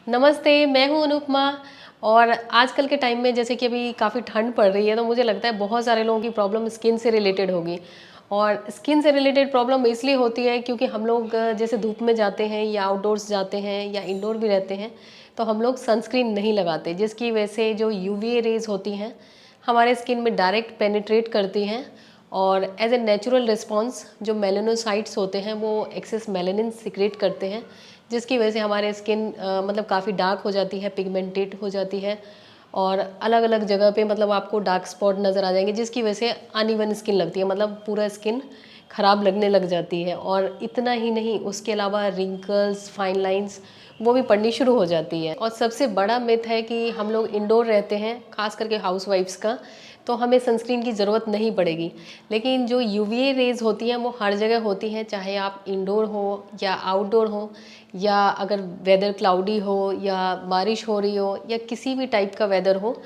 नमस्ते, मैं हूँ अनुपमा। और आजकल के टाइम में जैसे कि अभी काफ़ी ठंड पड़ रही है, तो मुझे लगता है बहुत सारे लोगों की प्रॉब्लम स्किन से रिलेटेड होगी। और स्किन से रिलेटेड प्रॉब्लम इसलिए होती है क्योंकि हम लोग जैसे धूप में जाते हैं या आउटडोर्स जाते हैं या इंडोर भी रहते हैं, तो हम लोग सनस्क्रीन नहीं लगाते, जिसकी वजह से जो यूवीए रेज होती हैं हमारे स्किन में डायरेक्ट पेनिट्रेट करती हैं। और एज ए नेचुरल रिस्पॉन्स जो मेलानोसाइट्स होते हैं वो एक्सेस मेलानिन सिक्रेट करते हैं, जिसकी वजह से हमारे स्किन मतलब काफ़ी डार्क हो जाती है, पिगमेंटेड हो जाती है। और अलग अलग जगह पे मतलब आपको डार्क स्पॉट नज़र आ जाएंगे, जिसकी वजह से अनइवन स्किन लगती है, मतलब पूरा स्किन ख़राब लगने लग जाती है। और इतना ही नहीं, उसके अलावा रिंकल्स, फाइन लाइंस वो भी पड़नी शुरू हो जाती है। और सबसे बड़ा मिथ है कि हम लोग इंडोर रहते हैं, खास करके हाउसवाइफ्स का, तो हमें सनस्क्रीन की ज़रूरत नहीं पड़ेगी। लेकिन जो यूवीए रेज़ होती हैं वो हर जगह होती हैं, चाहे आप इंडोर हो या आउटडोर हो, या अगर वेदर क्लाउडी हो या बारिश हो रही हो या किसी भी टाइप का वेदर हो,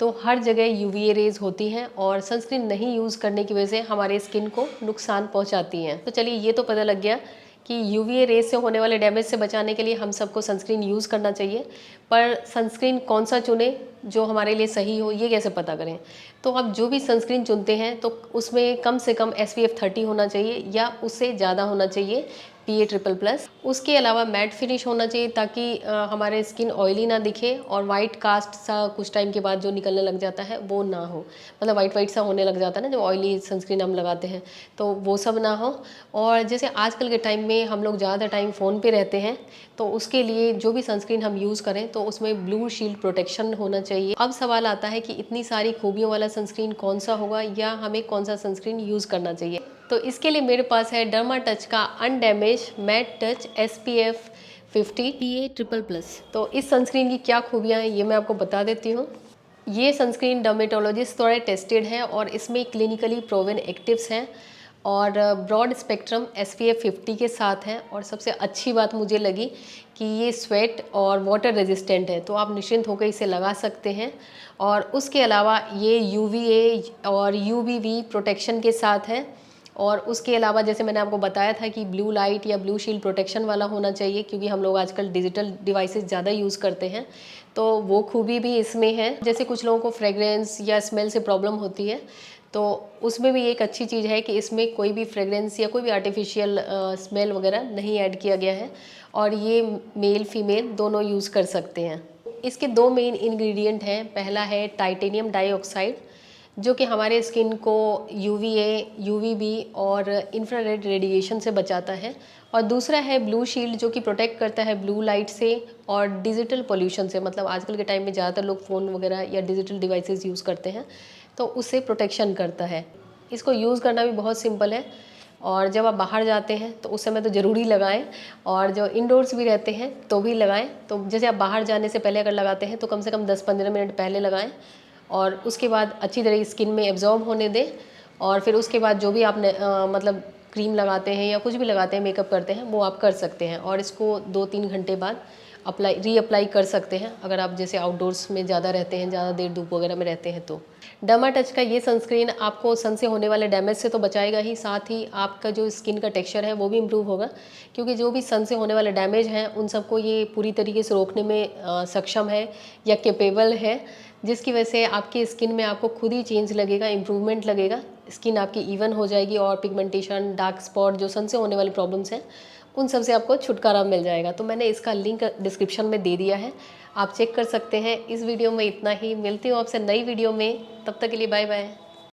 तो हर जगह यूवीए रेज़ होती हैं और सनस्क्रीन नहीं यूज़ करने की वजह से हमारे स्किन को नुकसान पहुंचाती हैं। तो चलिए, ये तो पता लग गया कि यूवीए रेज से होने वाले डैमेज से बचाने के लिए हम सबको सनस्क्रीन यूज़ करना चाहिए। पर सनस्क्रीन कौन सा चुने जो हमारे लिए सही हो, ये कैसे पता करें? तो आप जो भी सनस्क्रीन चुनते हैं तो उसमें कम से कम SPF 30 होना चाहिए या उससे ज़्यादा होना चाहिए, PA++। उसके अलावा मैट फिनिश होना चाहिए ताकि हमारे स्किन ऑयली ना दिखे और वाइट कास्ट सा कुछ टाइम के बाद जो निकलने लग जाता है वो ना हो। मतलब वाइट वाइट सा होने लग जाता है ना, जो ऑयली सनस्क्रीन हम लगाते हैं, तो वो सब ना हो। और जैसे आजकल के टाइम में हम लोग ज़्यादा टाइम फ़ोन पे रहते हैं, तो उसके लिए जो भी सनस्क्रीन हम यूज़ करें तो उसमें ब्लू शील्ड प्रोटेक्शन होना चाहिए। अब सवाल आता है कि इतनी सारी खूबियों वाला सनस्क्रीन कौन सा होगा या हमें कौन सा सनस्क्रीन यूज़ करना चाहिए। तो इसके लिए मेरे पास है डर्मा टच का undamage matte touch SPF 50 PA++। तो इस सनस्क्रीन की क्या खूबियाँ हैं ये मैं आपको बता देती हूँ। ये सनस्क्रीन डर्मेटोलॉजिस्ट द्वारा टेस्टेड है और इसमें क्लिनिकली प्रोवन एक्टिव्स हैं और ब्रॉड स्पेक्ट्रम SPF 50 के साथ हैं। और सबसे अच्छी बात मुझे लगी कि ये स्वेट और वाटर रेजिस्टेंट है, तो आप निश्चिंत होकर इसे लगा सकते हैं। और उसके अलावा ये UVA और UVB प्रोटेक्शन के साथ है। और उसके अलावा जैसे मैंने आपको बताया था कि ब्लू लाइट या ब्लू शील्ड प्रोटेक्शन वाला होना चाहिए, क्योंकि हम लोग आजकल डिजिटल डिवाइसेस ज़्यादा यूज़ करते हैं, तो वो खूबी भी इसमें है। जैसे कुछ लोगों को फ्रेगरेंस या स्मेल से प्रॉब्लम होती है, तो उसमें भी एक अच्छी चीज़ है कि इसमें कोई भी फ्रेगरेंस या कोई भी आर्टिफिशियल स्मेल वगैरह नहीं ऐड किया गया है और ये मेल फीमेल दोनों यूज़ कर सकते हैं। इसके दो मेन इंग्रेडिएंट हैं। पहला है टाइटेनियम डाइऑक्साइड, जो कि हमारे स्किन को UVA, UVB और इंफ्रारेड रेडिएशन से बचाता है। और दूसरा है ब्लू शील्ड, जो कि प्रोटेक्ट करता है ब्लू लाइट से और डिजिटल पोल्यूशन से। मतलब आजकल के टाइम में ज़्यादातर लोग फ़ोन वगैरह या डिजिटल डिवाइसेस यूज़ करते हैं, तो उससे प्रोटेक्शन करता है। इसको यूज़ करना भी बहुत सिंपल है और जब आप बाहर जाते हैं तो उस समय तो ज़रूरी लगाएं, और जो इंडोर्स भी रहते हैं तो भी लगाएं। तो जैसे आप बाहर जाने से पहले अगर लगाते हैं तो कम से कम 10-15 मिनट पहले लगाएं और उसके बाद अच्छी तरह स्किन में एब्जॉर्ब होने दें। और फिर उसके बाद जो भी आपने मतलब क्रीम लगाते हैं या कुछ भी लगाते हैं, मेकअप करते हैं, वो आप कर सकते हैं। और इसको 2-3 घंटे बाद रीअप्लाई कर सकते हैं अगर आप जैसे आउटडोर्स में ज़्यादा रहते हैं, ज़्यादा देर धूप वगैरह में रहते हैं। तो डर्मा टच का ये सनस्क्रीन आपको सन से होने वाले डैमेज से तो बचाएगा ही, साथ ही आपका जो स्किन का टेक्सचर है वो भी इम्प्रूव होगा, क्योंकि जो भी सन से होने वाले डैमेज हैं उन सबको ये पूरी तरीके से रोकने में सक्षम है या कैपेबल है, जिसकी वजह से आपकी स्किन में आपको खुद ही चेंज लगेगा, इम्प्रूवमेंट लगेगा। स्किन आपकी इवन हो जाएगी और पिगमेंटेशन, डार्क स्पॉट, जो सन से होने वाली प्रॉब्लम्स हैं, उन सब से आपको छुटकारा मिल जाएगा। तो मैंने इसका लिंक डिस्क्रिप्शन में दे दिया है, आप चेक कर सकते हैं। इस वीडियो में इतना ही। मिलती हूँ आपसे नई वीडियो में, तब तक के लिए बाय बाय।